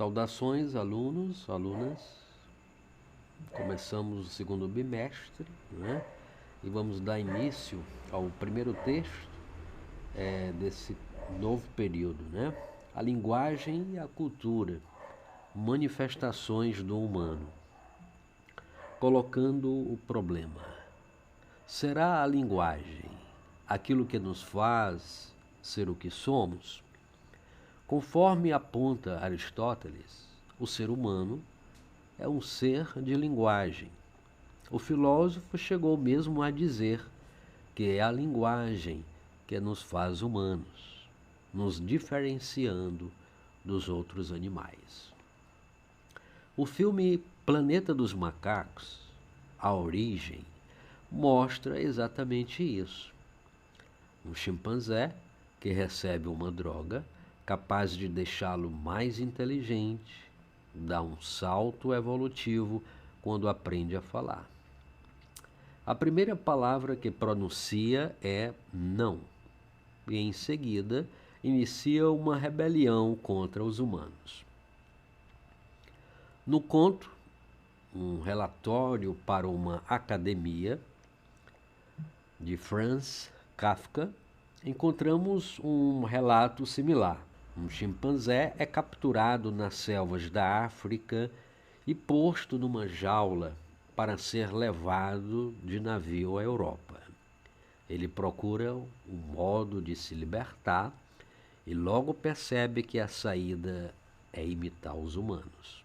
Saudações, alunos, alunas. Começamos o segundo bimestre, né? E vamos dar início ao primeiro texto desse novo período, né? A linguagem e a cultura, manifestações do humano. Colocando o problema. Será a linguagem aquilo que nos faz ser o que somos? Conforme aponta Aristóteles, o ser humano é um ser de linguagem. O filósofo chegou mesmo a dizer que é a linguagem que nos faz humanos, nos diferenciando dos outros animais. O filme Planeta dos Macacos, A Origem, mostra exatamente isso. Um chimpanzé que recebe uma droga capaz de deixá-lo mais inteligente, dá um salto evolutivo quando aprende a falar. A primeira palavra que pronuncia é não, e em seguida inicia uma rebelião contra os humanos. No conto, um relatório para uma academia, de Franz Kafka, encontramos um relato similar. Um chimpanzé é capturado nas selvas da África e posto numa jaula para ser levado de navio à Europa. Ele procura um modo de se libertar e logo percebe que a saída é imitar os humanos.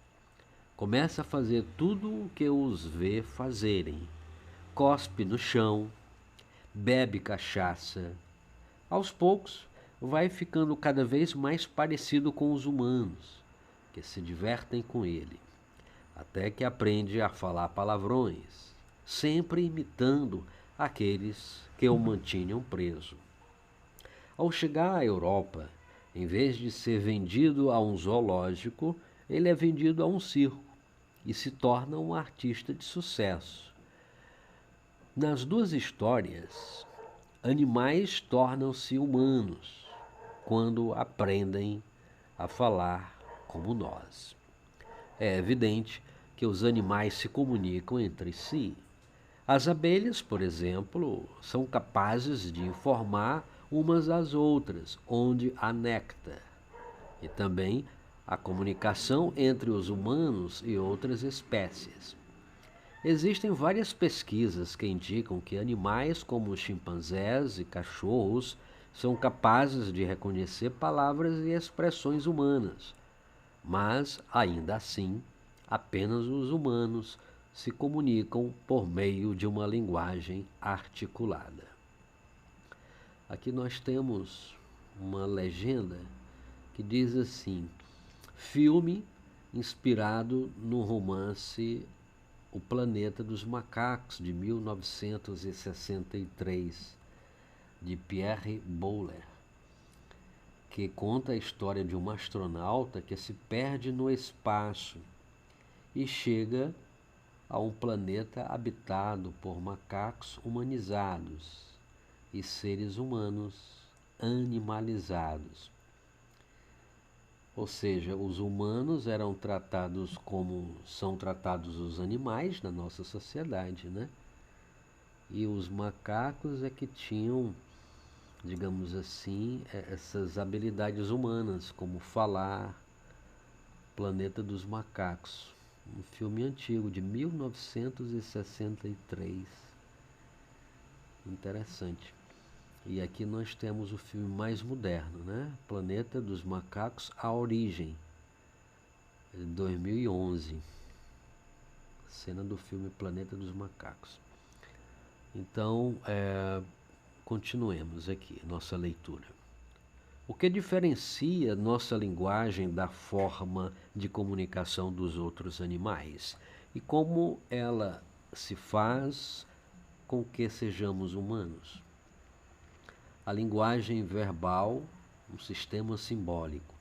Começa a fazer tudo o que os vê fazerem. Cospe no chão, bebe cachaça. Aos poucos, vai ficando cada vez mais parecido com os humanos, que se divertem com ele, até que aprende a falar palavrões, sempre imitando aqueles que o mantinham preso. Ao chegar à Europa, em vez de ser vendido a um zoológico, ele é vendido a um circo e se torna um artista de sucesso. Nas duas histórias, animais tornam-se humanos quando aprendem a falar como nós. É evidente que os animais se comunicam entre si. As abelhas, por exemplo, são capazes de informar umas às outras onde há néctar. E também a comunicação entre os humanos e outras espécies. Existem várias pesquisas que indicam que animais como chimpanzés e cachorros são capazes de reconhecer palavras e expressões humanas, mas, ainda assim, apenas os humanos se comunicam por meio de uma linguagem articulada. Aqui nós temos uma legenda que diz assim: filme inspirado no romance O Planeta dos Macacos, de 1963, de Pierre Boulle, que conta a história de uma astronauta que se perde no espaço e chega a um planeta habitado por macacos humanizados e seres humanos animalizados. Ou seja, os humanos eram tratados como são tratados os animais na nossa sociedade, né? E os macacos é que tinham, digamos assim, essas habilidades humanas, como falar. Planeta dos Macacos, um filme antigo, de 1963. Interessante. E aqui nós temos o filme mais moderno, né? Planeta dos Macacos, A Origem, de 2011. Cena do filme Planeta dos Macacos. Então, continuemos aqui nossa leitura. O que diferencia nossa linguagem da forma de comunicação dos outros animais? E como ela se faz com que sejamos humanos? A linguagem verbal, um sistema simbólico.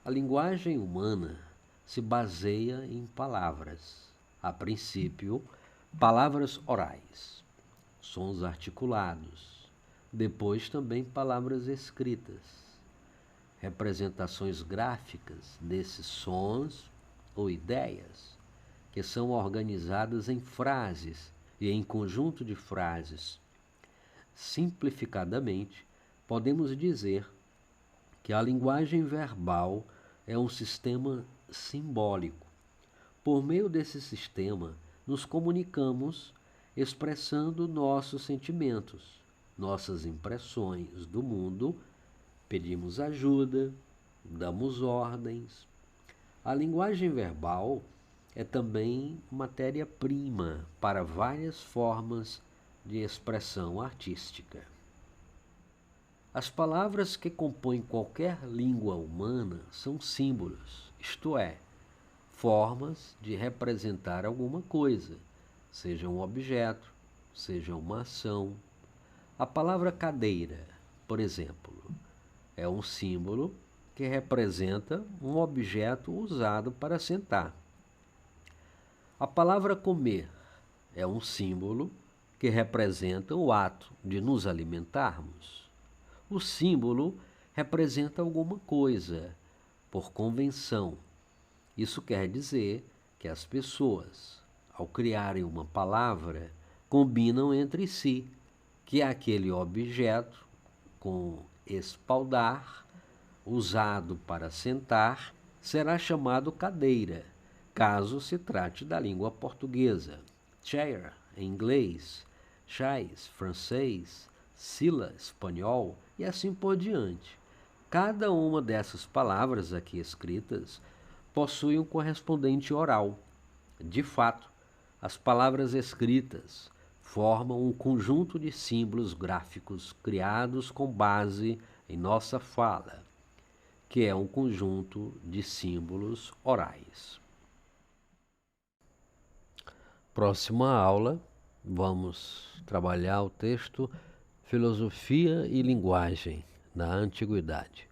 A linguagem humana se baseia em palavras. A princípio, palavras orais, sons articulados. Depois também palavras escritas. representações gráficas desses sons ou ideias, que são organizadas em frases e em conjunto de frases. Simplificadamente, podemos dizer que a linguagem verbal é um sistema simbólico. Por meio desse sistema, nos comunicamos expressando nossos sentimentos, nossas impressões do mundo, pedimos ajuda, damos ordens. A linguagem verbal é também matéria-prima para várias formas de expressão artística. As palavras que compõem qualquer língua humana são símbolos, isto é, formas de representar alguma coisa, seja um objeto, seja uma ação. A palavra cadeira, por exemplo, é um símbolo que representa um objeto usado para sentar. A palavra comer é um símbolo que representa o ato de nos alimentarmos. O símbolo representa alguma coisa, por convenção. Isso quer dizer que as pessoas, ao criarem uma palavra, combinam entre si que aquele objeto com espaldar, usado para sentar, será chamado cadeira, caso se trate da língua portuguesa. Chair, em inglês, chaise, francês, silla, espanhol e assim por diante. Cada uma dessas palavras aqui escritas possui um correspondente oral. De fato, as palavras escritas formam um conjunto de símbolos gráficos criados com base em nossa fala, que é um conjunto de símbolos orais. Próxima aula, vamos trabalhar o texto Filosofia e Linguagem na Antiguidade.